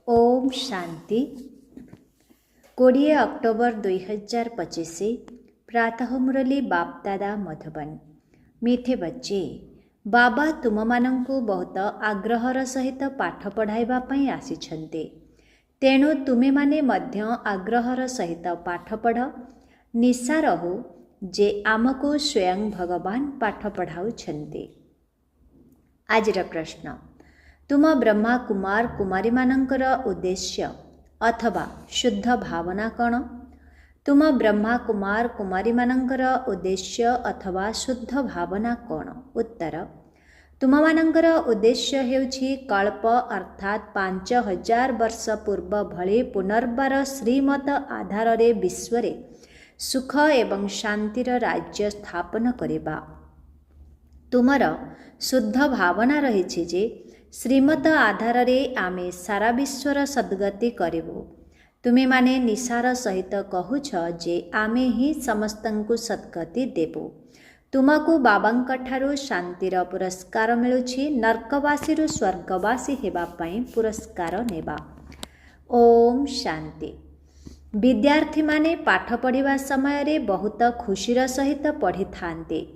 Om Shanti 20 October 2025 प्रातः मुरली बाप दादा मधुबन। मीठे बच्चे, बाबा तुम मानंकु बहुत आग्रहर सहित पाठ पढ़ाइबा पई आसिछन्ते। तेणु तुमे माने मध्य आग्रहर सहित पाठ पढ़। निशा रहु जे आमको स्वयं भगवान पाठ पढ़ाउछन्ते। आजिर प्रश्न, तुम ब्रह्मा कुमार कुमारी मानंकर उद्देश्य अथवा शुद्ध भावना कौन? तुम ब्रह्मा कुमार कुमारी मानंकर उद्देश्य अथवा शुद्ध भावना कौन? उत्तर, तुम मानंकर उद्देश्य हेउछि कल्प अर्थात 5000 वर्ष पूर्व भली पुनर्बार श्रीमत आधार रे विश्व सुख एवं शांतिर राज्य स्थापन करिबा। तुमर शुद्ध भावना रही जे श्रीमत आधार रे आमे सारा विश्वर सद्गति करिबु। तुमे माने निशार सहित कहूछ जे आमे ही समस्तंकु सद्गति देबु। तुमको बाबांक ठारू शांतिर पुरस्कार मिलुछि। नर्कवासी रु स्वर्गवासी हेबा पई पुरस्कार नेबा। ओम शांति। विद्यार्थी माने पाठ पढ़िबा समय रे बहुत खुशीर सहित पढ़ी थांते।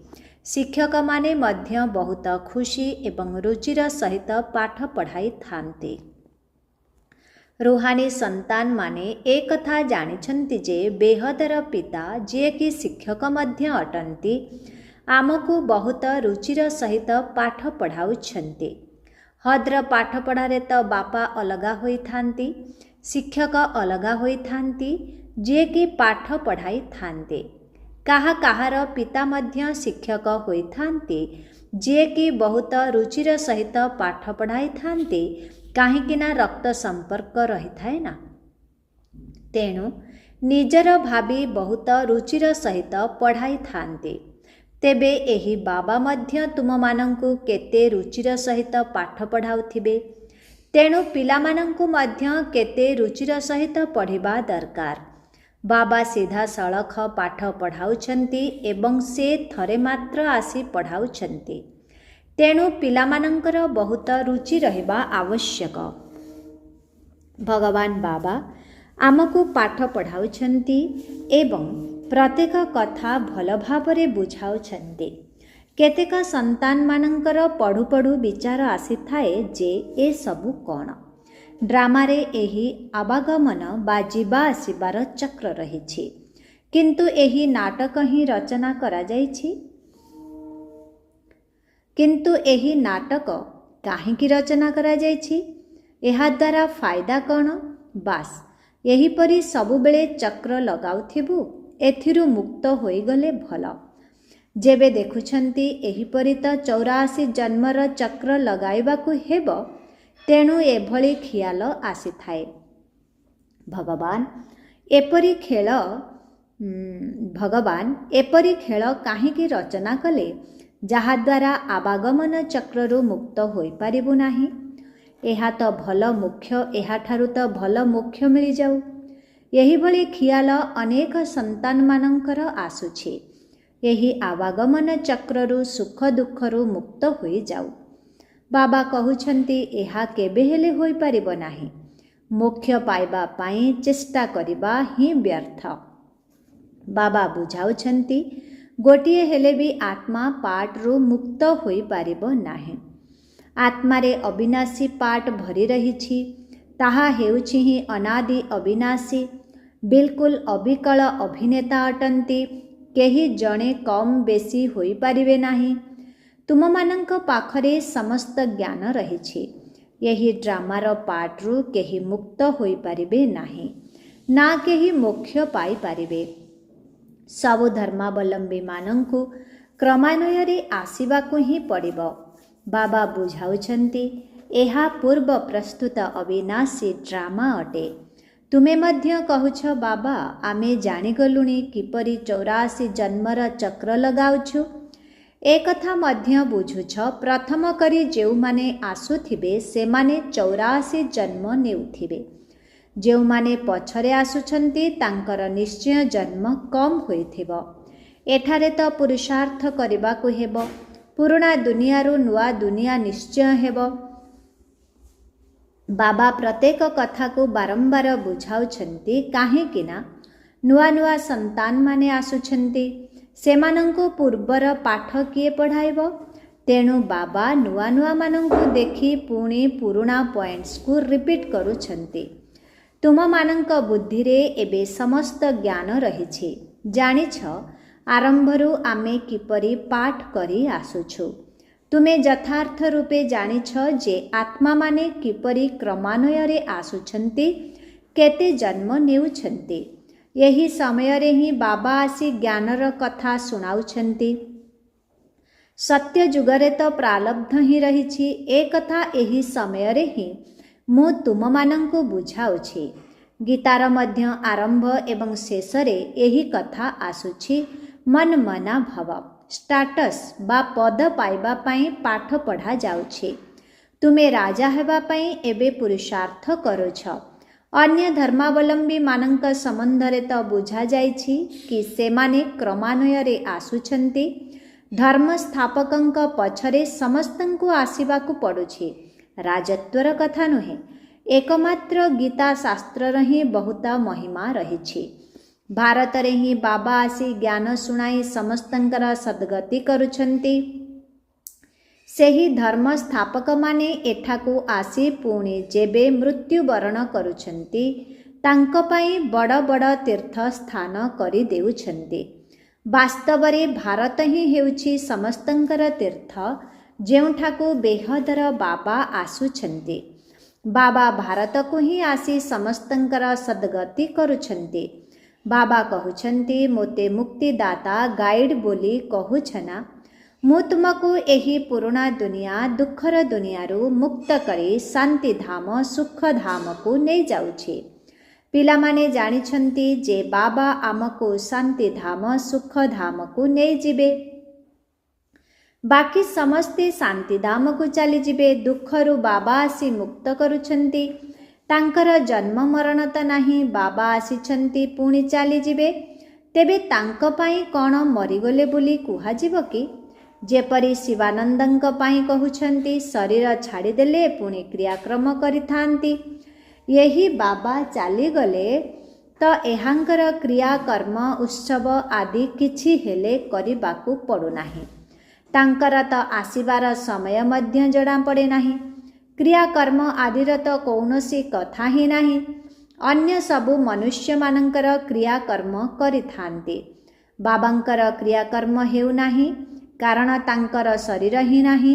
शिक्षक माने मध्य बहुत खुशी एवं रुचिर सहित पाठ पढ़ाई थांते। रूहानी संतान माने एक कथा जानिछन्ति जे बेहदर पिता जे कि शिक्षक मध्य अटन्ति आमको बहुत रुचिर सहित पाठ पढ़ाउछन्ति। हद्र पाठ पढ़ारे तो बापा अलगा होई थांती, शिक्षक अलगा होई थांती जे कि पाठ पढ़ाई थांते। काहा काहार पिता मध्य शिक्षक होई थांते जे कि बहुत रुचिर सहित पाठ पढ़ाई थांते, काहीकिना रक्त संपर्क रही थाए ना। तेणु निजर भावी बहुत रुचिर सहित पढ़ाई थांते। तेबे एही बाबा मध्य तुम मानंकु केते रुचिर सहित पाठ पढ़ाउथिबे। तेणु पिला मानंकु मध्य केते रुचिर सहित पढ़िबा दरकार। बाबा सीधा सड़ख पाठ पढ़ाउछन्ति एवं से थरे मात्र आसी पढ़ाउछन्ति। तेणु पिला मानंकर बहुत रुचि रहिबा आवश्यक। भगवान बाबा आमको पाठ पढ़ाउछन्ति एवं प्रत्येक कथा भल भावरे बुझाउछन्ति। केतेक संतान मानंकर पढ़ु पढ़ु विचार आसी थाए जे ए सबु कौन। ड्रामारे एही आवागमन बा जीवा आसिबार चक्र रहिछि, किंतु एही नाटक ही रचना करा जाइछि। किंतु एही नाटक काहींकि रचना करा जाइछि? एहा द्वारा फायदा कौन? बास एहीपरि सबुबेले चक्र लगाउथिबु, एथिरु मुक्त होइगले भल। जेबे देखुछन्ति एहीपरि त 84 जन्मर चक्र लगाइबाकु हेब, तेणु एभली खियाल आसी थाए। भगवान एपरी खेल काहींकि रचना कले जहाद्वारा आवागमन चक्ररु मुक्त होई पारिबु नाही। एहा तो भल मुख्य, एहाठारु तो भल मुख्य मिली जाऊ। यही भली खियाल अनेक संतान मानंकर आसुछि। यही आवागमन चक्ररु सुख दुखरु मुक्त होई जाऊ। बाबा कहउछन्ति एहा केबे हेले होई पारिबो नाही। मोक्ष पाइबा पाई चेष्टा करिबा ही व्यर्थ। बाबा बुझाउछन्ति गोटिए हेले भी आत्मा पाठ रु मुक्त होई पारिबो नाही। आत्मारे अविनाशी पाठ भरी रहिछि, ताहा हेउछि ही अनादि अविनाशी, बिल्कुल अविकल अभिनेता अटन्ति। केही जणे कम बेसी होई पारिबे नाही। तुम मानंक पाखरे समस्त ज्ञान रहिछि। यही ड्रामार पाठरु केही मुक्त होई पारिबे नाही, ना केही मोक्ष पाई पारिबे। सबु धर्मावलंबी मानंकु क्रमान्वୟରେ आसिबाकु ही पड़िबो। बाबा बुझाउछन्ति एहा पूर्व प्रस्तुत अविनाशी ड्रामा अटे। तुमे मध्य कहूछ बाबा आमे जानिगलुणी किपरि 84 जन्मर चक्र लगाउछु। एक कथा मध्य बुझुछ, प्रथम करी जेउ माने आसुथिबे से माने 84 जन्म नेउथिबे। जेउ माने पछरे आसुछन्ति तांकर निश्चय जन्म कम होइथिबो। एठारे तो पुरुषार्थ करिबाकु हेबो। पुराना दुनियारू नुआ दुनिया निश्चय हेबो। ବାବା ପ୍ରତ୍ୟେକ କଥାକୁ ବାରମ୍ବାର ବୁଝାଉଛନ୍ତି, କାହିଁକିନା ନୂଆ ନୂଆ ସନ୍ତାନମାନେ ଆସୁଛନ୍ତି, ସେମାନଙ୍କୁ ପୂର୍ବର ପାଠ କିଏ ପଢ଼ାଇବ? ତେଣୁ ବାବା ନୂଆ ନୂଆମାନଙ୍କୁ ଦେଖି ପୁଣି ପୁରୁଣା ପଏଣ୍ଟସକୁ ରିପିଟ୍ କରୁଛନ୍ତି। ତୁମମାନଙ୍କ ବୁଦ୍ଧିରେ ଏବେ ସମସ୍ତ ଜ୍ଞାନ ରହିଛି। ଜାଣିଛ ଆରମ୍ଭରୁ ଆମେ କିପରି ପାଠ କରି ଆସୁଛୁ। ତୁମେ ଯଥାର୍ଥ ରୂପେ ଜାଣିଛ ଯେ ଆତ୍ମାମାନେ କିପରି କ୍ରମାନ୍ୱୟରେ ଆସୁଛନ୍ତି, କେତେ ଜନ୍ମ ନେଉଛନ୍ତି। ଏହି ସମୟରେ ହିଁ ବାବା ଆସି ଜ୍ଞାନର କଥା ଶୁଣାଉଛନ୍ତି। ସତ୍ୟ ଯୁଗରେ ତ ପ୍ରାରବ୍ଧ ହିଁ ରହିଛି, ଏ କଥା ଏହି ସମୟରେ ହିଁ ମୁଁ ତୁମମାନଙ୍କୁ ବୁଝାଉଛି। ଗୀତାର ମଧ୍ୟ ଆରମ୍ଭ ଏବଂ ଶେଷରେ ଏହି କଥା ଆସୁଛି, ମନ ମନା ଭବ। ଷ୍ଟାଟସ୍ ବା ପଦ ପାଇବା ପାଇଁ ପାଠ ପଢ଼ା ଯାଉଛି। ତୁମେ ରାଜା ହେବା ପାଇଁ ଏବେ ପୁରୁଷାର୍ଥ କରୁଛ। ଅନ୍ୟ ଧର୍ମାବଲମ୍ବୀମାନଙ୍କ ସମ୍ବନ୍ଧରେ ତ ବୁଝାଯାଇଛି କି ସେମାନେ କ୍ରମାନ୍ୱୟରେ ଆସୁଛନ୍ତି। ଧର୍ମ ସ୍ଥାପକଙ୍କ ପଛରେ ସମସ୍ତଙ୍କୁ ଆସିବାକୁ ପଡ଼ୁଛି, ରାଜତ୍ୱର କଥା ନୁହେଁ। ଏକମାତ୍ର ଗୀତା ଶାସ୍ତ୍ରର ହିଁ ବହୁତ ମହିମା ରହିଛି। ଭାରତରେ ହିଁ ବାବା ଆସି ଜ୍ଞାନ ଶୁଣାଇ ସମସ୍ତଙ୍କର ସଦ୍ଗତି କରୁଛନ୍ତି। ସେହି ଧର୍ମ ସ୍ଥାପକମାନେ ଏଠାକୁ ଆସି ପୁଣି ଯେବେ ମୃତ୍ୟୁବରଣ କରୁଛନ୍ତି, ତାଙ୍କ ପାଇଁ ବଡ଼ ବଡ଼ ତୀର୍ଥ ସ୍ଥାନ କରିଦେଉଛନ୍ତି। ବାସ୍ତବରେ ଭାରତ ହିଁ ହେଉଛି ସମସ୍ତଙ୍କର ତୀର୍ଥ, ଯେଉଁଠାକୁ ବେହଦର ବାବା ଆସୁଛନ୍ତି। ବାବା ଭାରତକୁ ହିଁ ଆସି ସମସ୍ତଙ୍କର ସଦ୍ଗତି କରୁଛନ୍ତି। ବାବା କହୁଛନ୍ତି, ମୋତେ ମୁକ୍ତିଦାତା ଗାଇଡ଼ ବୋଲି କହୁଛ ନା? ମୁଁ ତୁମକୁ ଏହି ପୁରୁଣା ଦୁନିଆ ଦୁଃଖର ଦୁନିଆରୁ ମୁକ୍ତ କରି ଶାନ୍ତିଧାମ ସୁଖଧାମକୁ ନେଇଯାଉଛି। ପିଲାମାନେ ଜାଣିଛନ୍ତି ଯେ ବାବା ଆମକୁ ଶାନ୍ତିଧାମ ସୁଖଧାମକୁ ନେଇଯିବେ। ବାକି ସମସ୍ତେ ଶାନ୍ତିଧାମକୁ ଚାଲିଯିବେ। ଦୁଃଖରୁ ବାବା ଆସି ମୁକ୍ତ କରୁଛନ୍ତି। ତାଙ୍କର ଜନ୍ମ ମରଣ ତ ନାହିଁ, ବାବା ଆସିଛନ୍ତି ପୁଣି ଚାଲିଯିବେ। ତେବେ ତାଙ୍କ ପାଇଁ କ'ଣ ମରିଗଲେ ବୋଲି କୁହାଯିବ କି? ଯେପରି ଶିବାନନ୍ଦଙ୍କ ପାଇଁ କହୁଛନ୍ତି, ଶରୀର ଛାଡ଼ିଦେଲେ ପୁଣି କ୍ରିୟାକ୍ରମ କରିଥାନ୍ତି। ଏହି ବାବା ଚାଲିଗଲେ ତ ଏହାଙ୍କର କ୍ରିୟାକର୍ମ ଉତ୍ସବ ଆଦି କିଛି ହେଲେ କରିବାକୁ ପଡ଼ୁନାହିଁ। ତାଙ୍କର ତ ଆସିବାର ସମୟ ମଧ୍ୟ ଜଣାପଡ଼େ ନାହିଁ। କ୍ରିୟାକର୍ମ ଆଦିର ତ କୌଣସି କଥା ହିଁ ନାହିଁ। ଅନ୍ୟ ସବୁ ମନୁଷ୍ୟମାନଙ୍କର କ୍ରିୟାକର୍ମ କରିଥାନ୍ତି। ବାବାଙ୍କର କ୍ରିୟାକର୍ମ ହେଉନାହିଁ, କାରଣ ତାଙ୍କର ଶରୀର ହିଁ ନାହିଁ।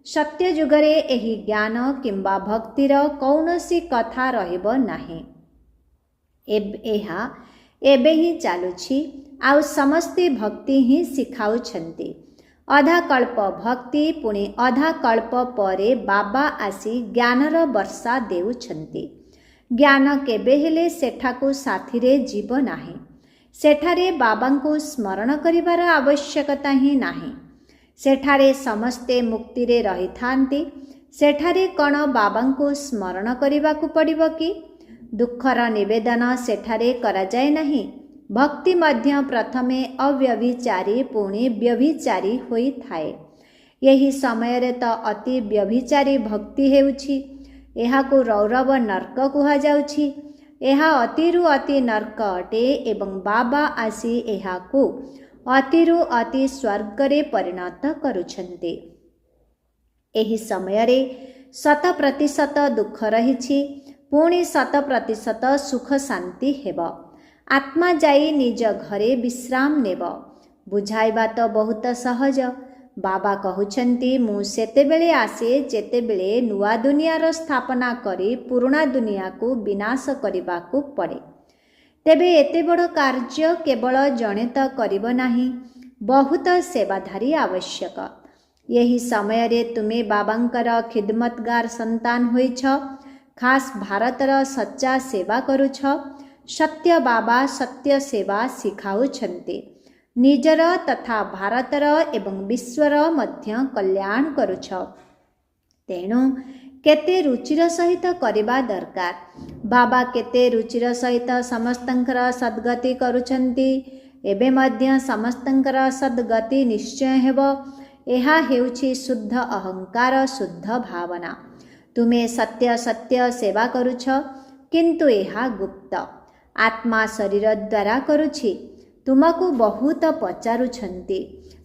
ସତ୍ୟ ଯୁଗରେ ଏହି ଜ୍ଞାନ କିମ୍ବା ଭକ୍ତିର କୌଣସି କଥା ରହିବ ନାହିଁ। ଏହା ଏବେ ହିଁ ଚାଲୁଛି, ଆଉ ସମସ୍ତେ ଭକ୍ତି ହିଁ ଶିଖାଉଛନ୍ତି। ଅଧା କଳ୍ପ ଭକ୍ତି, ପୁଣି ଅଧା କଳ୍ପ ପରେ ବାବା ଆସି ଜ୍ଞାନର ବର୍ଷା ଦେଉଛନ୍ତି। ଜ୍ଞାନ କେବେ ହେଲେ ସେଠାକୁ ସାଥିରେ ଯିବ ନାହିଁ। ସେଠାରେ ବାବାଙ୍କୁ ସ୍ମରଣ କରିବାର ଆବଶ୍ୟକତା ହିଁ ନାହିଁ। ସେଠାରେ ସମସ୍ତେ ମୁକ୍ତିରେ ରହିଥାନ୍ତି। ସେଠାରେ କ'ଣ ବାବାଙ୍କୁ ସ୍ମରଣ କରିବାକୁ ପଡ଼ିବ କି? ଦୁଃଖର ନିବେଦନ ସେଠାରେ କରାଯାଏ ନାହିଁ। ଭକ୍ତି ମଧ୍ୟ ପ୍ରଥମେ ଅବ୍ୟଭିଚାରୀ ପୁଣି ବ୍ୟଭିଚାରୀ ହୋଇଥାଏ। ଏହି ସମୟରେ ତ ଅତି ବ୍ୟଭିଚାରୀ ଭକ୍ତି ହେଉଛି। ଏହାକୁ ରୌରବ ନର୍କ କୁହାଯାଉଛି। ଏହା ଅତିରୁ ଅତି ନର୍କ ଅଟେ ଏବଂ ବାବା ଆସି ଏହାକୁ ଅତିରୁ ଅତି ସ୍ୱର୍ଗରେ ପରିଣତ କରୁଛନ୍ତି। ଏହି ସମୟରେ 100% ଦୁଃଖ ରହିଛି, ପୁଣି 100% ସୁଖ ଶାନ୍ତି ହେବ। ଆତ୍ମା ଯାଇ ନିଜ ଘରେ ବିଶ୍ରାମ ନେବ। ବୁଝାଇବା ତ ବହୁତ ସହଜ। ବାବା କହୁଛନ୍ତି, ମୁଁ ସେତେବେଳେ ଆସେ ଯେତେବେଳେ ନୂଆ ଦୁନିଆର ସ୍ଥାପନା କରି ପୁରୁଣା ଦୁନିଆକୁ ବିନାଶ କରିବାକୁ ପଡ଼େ। ତେବେ ଏତେ ବଡ଼ କାର୍ଯ୍ୟ କେବଳ ଜଣେ ତ କରିବ ନାହିଁ, ବହୁତ ସେବାଧାରୀ ଆବଶ୍ୟକ। ଏହି ସମୟରେ ତୁମେ ବାବାଙ୍କର ଖିଦମତଗାର ସନ୍ତାନ ହୋଇଛ। ଖାସ୍ ଭାରତର ସଚ୍ଚା ସେବା କରୁଛ। ସତ୍ୟ ବାବା ସତ୍ୟ ସେବା ଶିଖାଉଛନ୍ତି। ନିଜର ତଥା ଭାରତର ଏବଂ ବିଶ୍ୱର ମଧ୍ୟ କଲ୍ୟାଣ କରୁଛ। ତେଣୁ କେତେ ରୁଚିର ସହିତ କରିବା ଦରକାର। ବାବା କେତେ ରୁଚିର ସହିତ ସମସ୍ତଙ୍କର ସଦ୍ଗତି କରୁଛନ୍ତି। ଏବେ ମଧ୍ୟ ସମସ୍ତଙ୍କର ସଦ୍ଗତି ନିଶ୍ଚୟ ହେବ। ଏହା ହେଉଛି ଶୁଦ୍ଧ ଅହଙ୍କାର, ଶୁଦ୍ଧ ଭାବନା। ତୁମେ ସତ୍ୟ ସତ୍ୟ ସେବା କରୁଛ, କିନ୍ତୁ ଏହା ଗୁପ୍ତ। ଆତ୍ମା ଶରୀର ଦ୍ୱାରା କରୁଛି। ତୁମକୁ ବହୁତ ପଚାରୁଛନ୍ତି,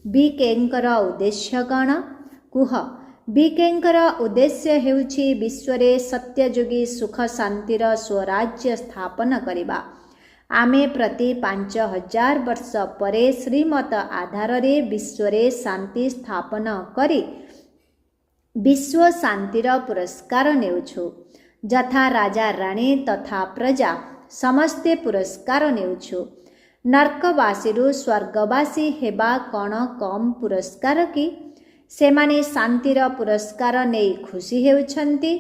ବିକେଙ୍କର ଉଦ୍ଦେଶ୍ୟ କ'ଣ? କୁହ। ବିକେଙ୍କର ଉଦ୍ଦେଶ୍ୟ ହେଉଛି ବିଶ୍ୱରେ ସତ୍ୟଯୋଗୀ ସୁଖ ଶାନ୍ତିର ସ୍ୱରାଜ୍ୟ ସ୍ଥାପନ କରିବା। ଆମେ ପ୍ରତି 5000 ବର୍ଷ ପରେ ଶ୍ରୀମତ ଆଧାରରେ ବିଶ୍ୱରେ ଶାନ୍ତି ସ୍ଥାପନ କରି ବିଶ୍ୱ ଶାନ୍ତିର ପୁରସ୍କାର ନେଉଛୁ। ଯଥା ରାଜା ରାଣୀ ତଥା ପ୍ରଜା ସମସ୍ତେ ପୁରସ୍କାର ନେଉଛୁ। ନର୍କବାସୀରୁ ସ୍ୱର୍ଗବାସୀ ହେବା କ'ଣ କମ୍ ପୁରସ୍କାର କି? ସେମାନେ ଶାନ୍ତିର ପୁରସ୍କାର ନେଇ ଖୁସି ହେଉଛନ୍ତି,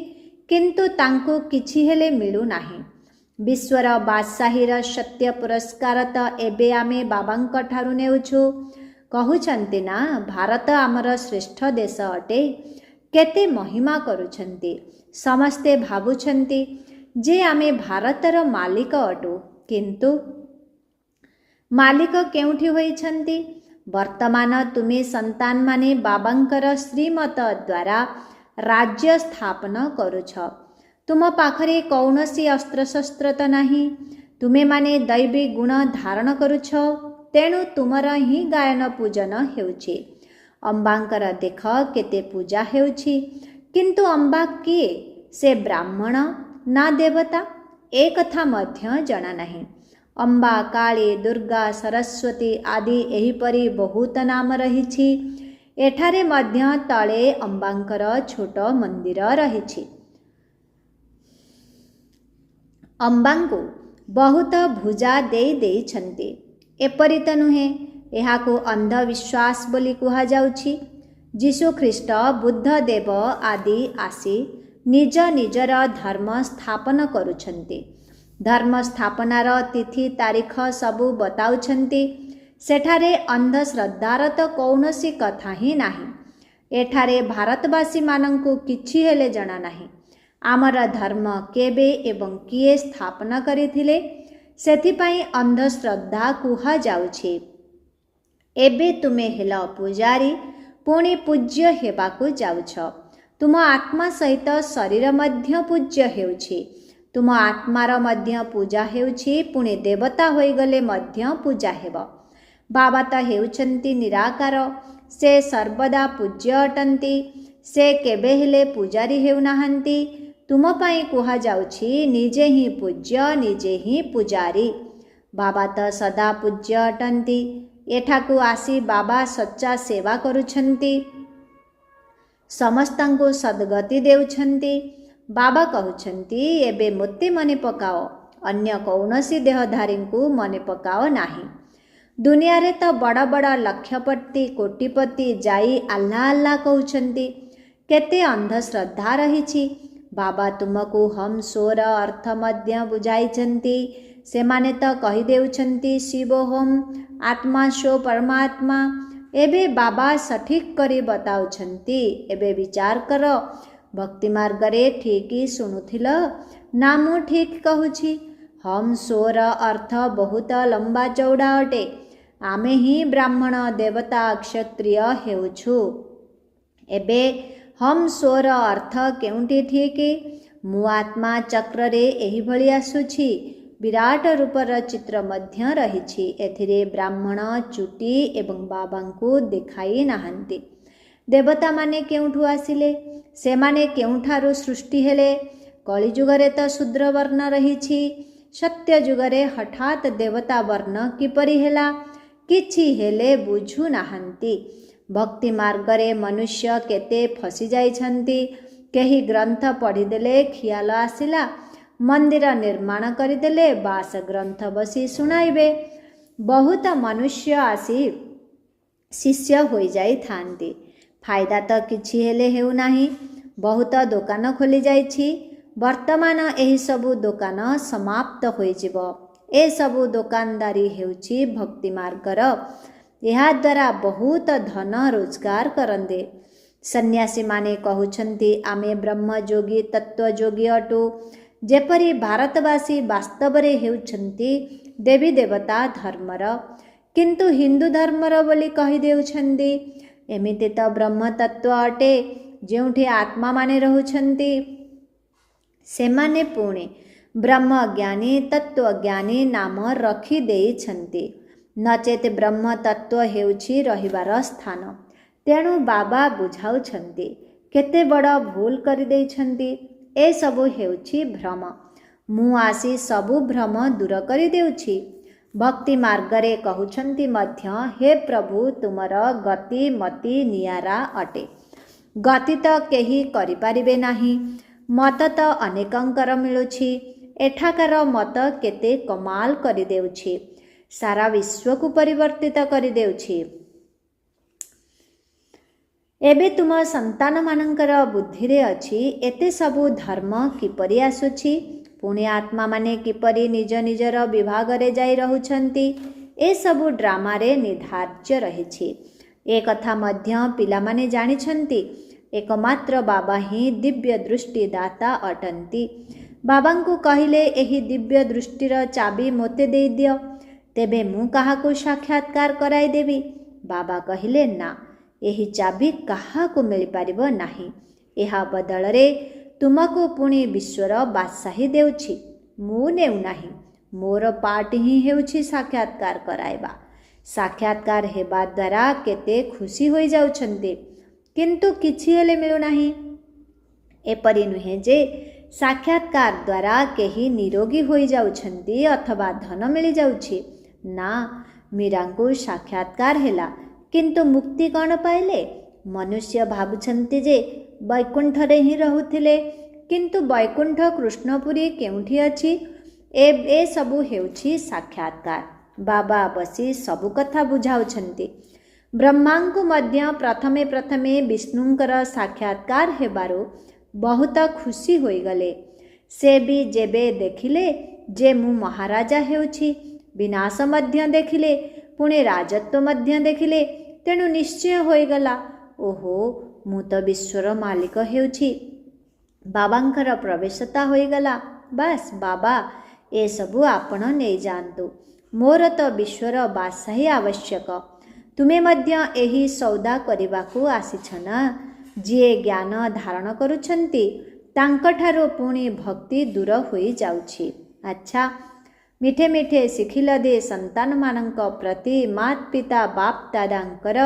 କିନ୍ତୁ ତାଙ୍କୁ କିଛି ହେଲେ ମିଳୁନାହିଁ। ବିଶ୍ୱର ବାଦଶାହୀର ସତ୍ୟ ପୁରସ୍କାର ତ ଏବେ ଆମେ ବାବାଙ୍କ ଠାରୁ ନେଉଛୁ। କହୁଛନ୍ତି ନା, ଭାରତ ଆମର ଶ୍ରେଷ୍ଠ ଦେଶ ଅଟେ। କେତେ ମହିମା କରୁଛନ୍ତି। ସମସ୍ତେ ଭାବୁଛନ୍ତି ଯେ ଆମେ ଭାରତର ମାଲିକ ଅଟୁ, କିନ୍ତୁ ମାଲିକ କେଉଁଠି ହୋଇଛନ୍ତି? ବର୍ତ୍ତମାନ ତୁମେ ସନ୍ତାନମାନେ ବାବାଙ୍କର ଶ୍ରୀମତ ଦ୍ୱାରା ରାଜ୍ୟ ସ୍ଥାପନ କରୁଛ। ତୁମ ପାଖରେ କୌଣସି ଅସ୍ତ୍ରଶସ୍ତ୍ର ତ ନାହିଁ। ତୁମେମାନେ ଦୈବୀ ଗୁଣ ଧାରଣ କରୁଛ, ତେଣୁ ତୁମର ହିଁ ଗାୟନ ପୂଜନ ହେଉଛି। ଅମ୍ବାଙ୍କର ଦେଖ କେତେ ପୂଜା ହେଉଛି, କିନ୍ତୁ ଅମ୍ବା କିଏ? ସେ ବ୍ରାହ୍ମଣ ନା ଦେବତା? ଏ କଥା ମଧ୍ୟ ଜଣାନାହିଁ। ଅମ୍ବା, କାଳୀ, ଦୁର୍ଗା, ସରସ୍ୱତୀ ଆଦି ଏହିପରି ବହୁତ ନାମ ରହିଛି। ଏଠାରେ ମଧ୍ୟ ତଳେ ଅମ୍ବାଙ୍କର ଛୋଟ ମନ୍ଦିର ରହିଛି। ଅମ୍ବାଙ୍କୁ ବହୁତ ଭୁଜା ଦେଇଛନ୍ତି। ଏପରି ତ ନୁହେଁ। ଏହାକୁ ଅନ୍ଧବିଶ୍ୱାସ ବୋଲି କୁହାଯାଉଛି। ଯୀଶୁଖ୍ରୀଷ୍ଟ, ବୁଦ୍ଧଦେବ ଆଦି ଆସି ନିଜ ନିଜର ଧର୍ମ ସ୍ଥାପନ କରୁଛନ୍ତି। ଧର୍ମ ସ୍ଥାପନାର ତିଥି ତାରିଖ ସବୁ ବତାଉଛନ୍ତି। ସେଠାରେ ଅନ୍ଧଶ୍ରଦ୍ଧାର ତ କୌଣସି କଥା ହିଁ ନାହିଁ। ଏଠାରେ ଭାରତବାସୀମାନଙ୍କୁ କିଛି ହେଲେ ଜଣା ନାହିଁ। ଆମର ଧର୍ମ କେବେ ଏବଂ କିଏ ସ୍ଥାପନ କରିଥିଲେ, ସେଥିପାଇଁ ଅନ୍ଧଶ୍ରଦ୍ଧା କୁହାଯାଉଛି। ଏବେ ତୁମେ ହେଲ ପୂଜାରୀ, ପୁଣି ପୂଜ୍ୟ ହେବାକୁ ଯାଉଛ। ତୁମ ଆତ୍ମା ସହିତ ଶରୀର ମଧ୍ୟ ପୂଜ୍ୟ ହେଉଛି। ତୁମ ଆତ୍ମାର ମଧ୍ୟ ପୂଜା ହେଉଛି, ପୁଣି ଦେବତା ହୋଇଗଲେ ମଧ୍ୟ ପୂଜା ହେବ। ବାବା ତ ହେଉଛନ୍ତି ନିରାକାର। ସେ ସର୍ବଦା ପୂଜ୍ୟ ଅଟନ୍ତି। ସେ କେବେ ହେଲେ ପୂଜାରୀ ହେଉନାହାନ୍ତି। ତୁମ ପାଇଁ କୁହାଯାଉଛି, ନିଜେ ହିଁ ପୂଜ୍ୟ, ନିଜେ ହିଁ ପୂଜାରୀ। ବାବା ତ ସଦା ପୂଜ୍ୟ ଅଟନ୍ତି। ଏଠାକୁ ଆସି ବାବା ସଚ୍ଚା ସେବା କରୁଛନ୍ତି। ସମସ୍ତଙ୍କୁ ସଦ୍ଗତି ଦେଉଛନ୍ତି। ବାବା କହୁଛନ୍ତି, ଏବେ ମୋତେ ମନେ ପକାଅ, ଅନ୍ୟ କୌଣସି ଦେହଧାରୀଙ୍କୁ ମନେ ପକାଅ ନାହିଁ। ଦୁନିଆରେ ତ ବଡ଼ ବଡ଼ ଲକ୍ଷପତି, କୋଟିପତି ଯାଇ ଆଲ୍ଲା ଆଲ୍ଲା କହୁଛନ୍ତି। କେତେ ଅନ୍ଧଶ୍ରଦ୍ଧା ରହିଛି। ବାବା ତୁମକୁ ହମ୍ ସୋର ଅର୍ଥ ମଧ୍ୟ ବୁଝାଇଛନ୍ତି। ସେମାନେ ତ କହିଦେଉଛନ୍ତି ଶିବ ହୋମ୍, ଆତ୍ମା ସୋ ପରମାତ୍ମା। ଏବେ ବାବା ସଠିକ୍ କରି ବତାଉଛନ୍ତି। ଏବେ ବିଚାର କର, ଭକ୍ତି ମାର୍ଗରେ ଠିକ୍ ଶୁଣୁଥିଲ ନା ମୁଁ ଠିକ୍ କହୁଛି? ହମ୍ ସୋର ଅର୍ଥ ବହୁତ ଲମ୍ବା ଚଉଡ଼ା ଅଟେ। ଆମେ ହିଁ ବ୍ରାହ୍ମଣ, ଦେବତା, କ୍ଷତ୍ରିୟ ହେଉଛୁ। ଏବେ ହମ୍ ସୋର ଅର୍ଥ କେଉଁଠି ଠିକ୍? ମୁଁ ଆତ୍ମା ଚକ୍ରରେ ଏହିଭଳି ଆସୁଛି। ବିରାଟ ରୂପର ଚିତ୍ର ମଧ୍ୟ ରହିଛି। ଏଥିରେ ବ୍ରାହ୍ମଣ ଚୁଟି ଏବଂ ବାବାଙ୍କୁ ଦେଖାଇ ନାହାନ୍ତି। ଦେବତାମାନେ କେଉଁଠୁ ଆସିଲେ? ସେମାନେ କେଉଁଠାରୁ ସୃଷ୍ଟି ହେଲେ? କଳିଯୁଗରେ ତ ଶୂଦ୍ର ବର୍ଣ୍ଣ ରହିଛି। ସତ୍ୟ ଯୁଗରେ ହଠାତ୍ ଦେବତା ବର୍ଣ୍ଣ କିପରି ହେଲା? କିଛି ହେଲେ ବୁଝୁନାହାନ୍ତି। ଭକ୍ତି ମାର୍ଗରେ ମନୁଷ୍ୟ କେତେ ଫସି ଯାଇଛନ୍ତି। କେହି ଗ୍ରନ୍ଥ ପଢ଼ିଦେଲେ ଖିଆଲ ଆସିଲା, ମନ୍ଦିର ନିର୍ମାଣ କରିଦେଲେ, ବାସ ଗ୍ରନ୍ଥ ବସି ଶୁଣାଇବେ। ବହୁତ ମନୁଷ୍ୟ ଆସି ଶିଷ୍ୟ ହୋଇଯାଇଥାନ୍ତି। ଫାଇଦା ତ କିଛି ହେଲେ ହେଉନାହିଁ। ବହୁତ ଦୋକାନ ଖୋଲିଯାଇଛି। ବର୍ତ୍ତମାନ ଏହିସବୁ ଦୋକାନ ସମାପ୍ତ ହୋଇଯିବ। ଏସବୁ ଦୋକାନଦାରୀ ହେଉଛି ଭକ୍ତି ମାର୍ଗର। ଏହାଦ୍ୱାରା ବହୁତ ଧନ ରୋଜଗାର କରନ୍ତି। ସନ୍ନ୍ୟାସୀମାନେ କହୁଛନ୍ତି, ଆମେ ବ୍ରହ୍ମଯୋଗୀ, ତତ୍ତ୍ୱଯୋଗୀ ଅଟୁ। ଯେପରି ଭାରତବାସୀ ବାସ୍ତବରେ ହେଉଛନ୍ତି ଦେବୀ ଦେବତା ଧର୍ମର, କିନ୍ତୁ ହିନ୍ଦୁ ଧର୍ମର ବୋଲି କହିଦେଉଛନ୍ତି। ଏମିତି ତ ବ୍ରହ୍ମତତ୍ତ୍ୱ ଅଟେ। ଯେଉଁଠି ଆତ୍ମାମାନେ ରହୁଛନ୍ତି ସେମାନେ ପୁଣି ବ୍ରହ୍ମଜ୍ଞାନୀ ତତ୍ତ୍ୱଜ୍ଞାନୀ ନାମ ରଖିଦେଇଛନ୍ତି। ନଚେତ୍ ବ୍ରହ୍ମ ତତ୍ତ୍ୱ ହେଉଛି ରହିବାର ସ୍ଥାନ। ତେଣୁ ବାବା ବୁଝାଉଛନ୍ତି କେତେ ବଡ଼ ଭୁଲ କରିଦେଇଛନ୍ତି। ଏସବୁ ହେଉଛି ଭ୍ରମ। ମୁଁ ଆସି ସବୁ ଭ୍ରମ ଦୂର କରିଦେଉଛି। ଭକ୍ତି ମାର୍ଗରେ କହୁଛନ୍ତି ମଧ୍ୟ, ହେ ପ୍ରଭୁ, ତୁମର ଗତି ମତି ନିଆରା ଅଟେ। ଗତି ତ କେହି କରିପାରିବେ ନାହିଁ। ମତ ତ ଅନେକଙ୍କର ମିଳୁଛି। ଏଠାକାର ମତ କେତେ କମାଲ କରିଦେଉଛି। ସାରା ବିଶ୍ୱକୁ ପରିବର୍ତ୍ତିତ କରିଦେଉଛି। ଏବେ ତୁମ ସନ୍ତାନମାନଙ୍କର ବୁଦ୍ଧିରେ ଅଛି ଏତେ ସବୁ ଧର୍ମ କିପରି ଆସୁଛି, ପୁଣି ଆତ୍ମାମାନେ କିପରି ନିଜ ନିଜର ବିଭାଗରେ ଯାଇ ରହୁଛନ୍ତି। ଏସବୁ ଡ୍ରାମାରେ ନିର୍ଦ୍ଧାର୍ଯ୍ୟ ରହିଛି। ଏ କଥା ମଧ୍ୟ ପିଲାମାନେ ଜାଣିଛନ୍ତି। ଏକମାତ୍ର ବାବା ହିଁ ଦିବ୍ୟ ଦୃଷ୍ଟି ଦାତା ଅଟନ୍ତି। ବାବାଙ୍କୁ କହିଲେ, ଏହି ଦିବ୍ୟ ଦୃଷ୍ଟିର ଚାବି ମୋତେ ଦେଇଦିଅ, ତେବେ ମୁଁ କାହାକୁ ସାକ୍ଷାତକାର କରାଇଦେବି। ବାବା କହିଲେ, ନା, ଏହି ଚାବି କାହାକୁ ମିଳିପାରିବ ନାହିଁ। ଏହା ବଦଳରେ ତୁମକୁ ପୁଣି ବିଶ୍ୱର ବାଦଶାହୀ ଦେଉଛି। ମୁଁ ନେଉନାହିଁ। ମୋର ପାର୍ଟ ହିଁ ହେଉଛି ସାକ୍ଷାତକାର କରାଇବା। ସାକ୍ଷାତକାର ହେବା ଦ୍ୱାରା କେତେ ଖୁସି ହୋଇଯାଉଛନ୍ତି, କିନ୍ତୁ କିଛି ହେଲେ ମିଳୁନାହିଁ। ଏପରି ନୁହେଁ ଯେ ସାକ୍ଷାତକାର ଦ୍ୱାରା କେହି ନିରୋଗୀ ହୋଇଯାଉଛନ୍ତି ଅଥବା ଧନ ମିଳିଯାଉଛି। ନା, ମୀରାଙ୍କୁ ସାକ୍ଷାତକାର ହେଲା, କିନ୍ତୁ ମୁକ୍ତି କ'ଣ ପାଇଲେ? ମନୁଷ୍ୟ ଭାବୁଛନ୍ତି ଯେ ବୈକୁଣ୍ଠରେ ହିଁ ରହୁଥିଲେ, କିନ୍ତୁ ବୈକୁଣ୍ଠ କୃଷ୍ଣପୁରୀ କେଉଁଠି ଅଛି? ଏସବୁ ହେଉଛି ସାକ୍ଷାତକାର। ବାବା ବସି ସବୁ କଥା ବୁଝାଉଛନ୍ତି। ବ୍ରହ୍ମାଙ୍କୁ ମଧ୍ୟ ପ୍ରଥମେ ପ୍ରଥମେ ବିଷ୍ଣୁଙ୍କର ସାକ୍ଷାତକାର ହେବାରୁ ବହୁତ ଖୁସି ହୋଇଗଲେ। ସେ ବି ଯେବେ ଦେଖିଲେ ଯେ ମୁଁ ମହାରାଜା ହେଉଛି, ବିନାଶ ମଧ୍ୟ ଦେଖିଲେ, ପୁଣି ରାଜତ୍ୱ ମଧ୍ୟ ଦେଖିଲେ, ତେଣୁ ନିଶ୍ଚୟ ହୋଇଗଲା, ଓହୋ, ମୁଁ ତ ବିଶ୍ୱର ମାଲିକ ହେଉଛି। ବାବାଙ୍କର ପ୍ରବେଶତା ହୋଇଗଲା। ବାସ୍, ବାବା, ଏସବୁ ଆପଣ ନେଇଯାଆନ୍ତୁ। ମୋର ତ ବିଶ୍ୱର ବାଦଶାହୀ ଆବଶ୍ୟକ। ତୁମେ ମଧ୍ୟ ଏହି ସୌଦା କରିବାକୁ ଆସିଛ ନା? ଯିଏ ଜ୍ଞାନ ଧାରଣ କରୁଛନ୍ତି ତାଙ୍କଠାରୁ ପୁଣି ଭକ୍ତି ଦୂର ହୋଇଯାଉଛି। ଆଚ୍ଛା, ମିଠେ ମିଠେ ଶିଖିଲ ଦେ ସନ୍ତାନମାନଙ୍କ ପ୍ରତି ମାତ ପିତା ବାପ ଦାଦାଙ୍କର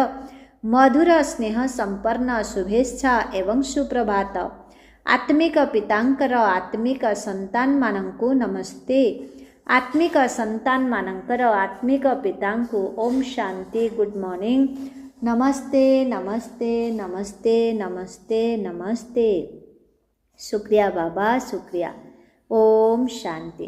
ମଧୁର ସ୍ନେହ ସମ୍ପନ୍ନ ଶୁଭେଚ୍ଛା ଏବଂ ସୁପ୍ରଭାତ। ଆତ୍ମିକ ପିତାଙ୍କର ଆତ୍ମିକ ସନ୍ତାନମାନଙ୍କୁ ନମସ୍ତେ। ଆତ୍ମିକ ସନ୍ତାନମାନଙ୍କର ଆତ୍ମିକ ପିତାଙ୍କୁ ଓମ୍ ଶାନ୍ତି, ଗୁଡ୍ ମର୍ଣ୍ଣିଂ, ନମସ୍ତେ ନମସ୍ତେ ନମସ୍ତେ ନମସ୍ତେ ନମସ୍ତେ। ଶୁକ୍ରିୟା ବାବା, ଶୁକ୍ରିୟା। ଓମ୍ ଶାନ୍ତି।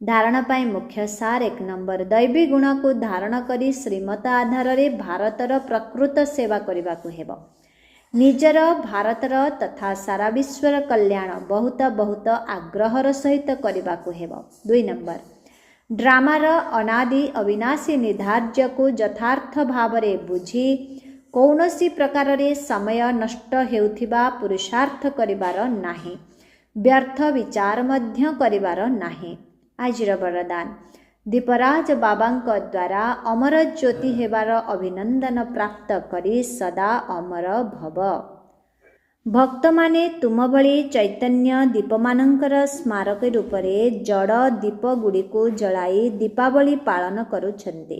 ଧାରଣ ପାଇଁ ମୁଖ୍ୟ ସାର 1 ନମ୍ବର, ଦୈବୀ ଗୁଣକୁ ଧାରଣ କରି ଶ୍ରୀମତ ଆଧାରରେ ଭାରତର ପ୍ରକୃତ ସେବା କରିବାକୁ ହେବ। ନିଜର, ଭାରତର ତଥା ସାରା ବିଶ୍ୱର କଲ୍ୟାଣ ବହୁତ ବହୁତ ଆଗ୍ରହର ସହିତ କରିବାକୁ ହେବ। 2 ନମ୍ବର, ଡ୍ରାମାର ଅନାଦି ଅବିନାଶୀ ନିର୍ଦ୍ଧାର୍ଯ୍ୟକୁ ଯଥାର୍ଥ ଭାବରେ ବୁଝି କୌଣସି ପ୍ରକାରରେ ସମୟ ନଷ୍ଟ ହେଉଥିବା ପୁରୁଷାର୍ଥ କରିବାର ନାହିଁ। ବ୍ୟର୍ଥ ବିଚାର ମଧ୍ୟ କରିବାର ନାହିଁ। ଆଜିର ବରଦାନ, ଦୀପରାଜ ବାବାଙ୍କ ଦ୍ୱାରା ଅମର ଜ୍ୟୋତି ହେବାର ଅଭିନନ୍ଦନ ପ୍ରାପ୍ତ କରି ସଦା ଅମର ଭବ। ଭକ୍ତମାନେ ତୁମ ଭଳି ଚୈତନ୍ୟ ଦୀପମାନଙ୍କର ସ୍ମାରକ ରୂପରେ ଜଡ଼ ଦୀପଗୁଡ଼ିକୁ ଜଳାଇ ଦୀପାବଳି ପାଳନ କରୁଛନ୍ତି।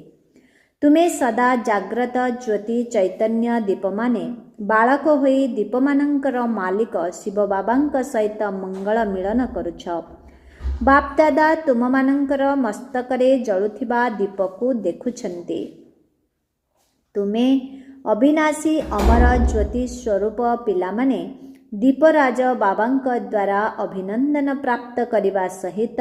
ତୁମେ ସଦା ଜାଗ୍ରତ ଜ୍ୟୋତି ଚୈତନ୍ୟ ଦୀପମାନେ ବାଳକ ହୋଇ ଦୀପମାନଙ୍କର ମାଲିକ ଶିବ ବାବାଙ୍କ ସହିତ ମଙ୍ଗଳ ମିଳନ କରୁଛ। ବାପଦାଦା ତୁମମାନଙ୍କର ମସ୍ତକରେ ଜଳୁଥିବା ଦୀପକୁ ଦେଖୁଛନ୍ତି। ତୁମେ ଅବିନାଶୀ ଅମର ଜ୍ୟୋତି ସ୍ୱରୂପ ପିଲାମାନେ ଦୀପରାଜ ବାବାଙ୍କ ଦ୍ୱାରା ଅଭିନନ୍ଦନ ପ୍ରାପ୍ତ କରିବା ସହିତ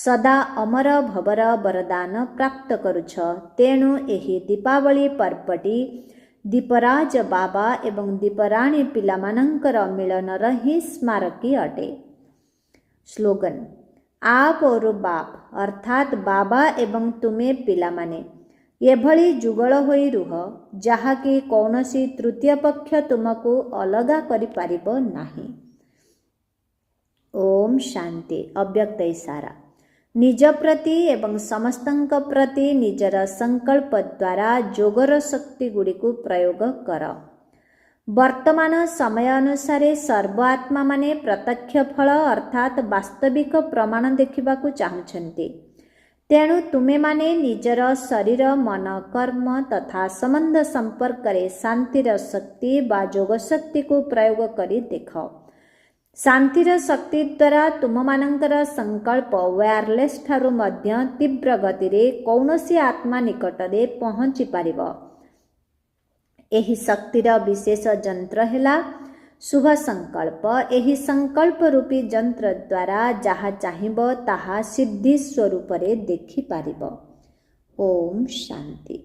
ସଦା ଅମର ଭବର ବରଦାନ ପ୍ରାପ୍ତ କରୁଛ। ତେଣୁ ଏହି ଦୀପାବଳି ପର୍ବଟି ଦୀପରାଜ ବାବା ଏବଂ ଦୀପରାଣୀ ପିଲାମାନଙ୍କର ମିଳନର ହିଁ ସ୍ମାରକୀ ଅଟେ। ସ୍ଲୋଗନ, आप और बाप अर्थात बाबा एवं तुमे पिलामाने एभली जुगल होई रुह जहाँकि कौनसी तृतीय पक्ष तुमको अलगा करि पारिबो नाही। ओम शांति। अव्यक्त इशारा, निज प्रति एवं समस्तଙ୍କ प्रति निजर संकल्प द्वारा जोगर शक्ति गुड़ी को प्रयोग कर। ବର୍ତ୍ତମାନ ସମୟ ଅନୁସାରେ ସର୍ବ ଆତ୍ମାମାନେ ପ୍ରତ୍ୟକ୍ଷ ଫଳ ଅର୍ଥାତ୍ ବାସ୍ତବିକ ପ୍ରମାଣ ଦେଖିବାକୁ ଚାହୁଁଛନ୍ତି। ତେଣୁ ତୁମେମାନେ ନିଜର ଶରୀର, ମନ, କର୍ମ ତଥା ସମ୍ବନ୍ଧ ସମ୍ପର୍କରେ ଶାନ୍ତିର ଶକ୍ତି ବା ଯୋଗ ଶକ୍ତିକୁ ପ୍ରୟୋଗ କରି ଦେଖ। ଶାନ୍ତିର ଶକ୍ତି ଦ୍ୱାରା ତୁମମାନଙ୍କର ସଂକଳ୍ପ ୱାୟାରଲେସ୍ ଠାରୁ ମଧ୍ୟ ତୀବ୍ର ଗତିରେ କୌଣସି ଆତ୍ମା ନିକଟରେ ପହଞ୍ଚି ପାରିବ। ଏହି ଶକ୍ତିର ବିଶେଷ ଯନ୍ତ୍ର ହେଲା ଶୁଭ ସଂକଳ୍ପ। ଏହି ସଂକଳ୍ପ ରୂପୀ ଯନ୍ତ୍ର ଦ୍ୱାରା ଯାହା ଚାହିଁବ ତାହା ସିଦ୍ଧି ସ୍ୱରୂପରେ ଦେଖିପାରିବ। ଓମ୍ ଶାନ୍ତି।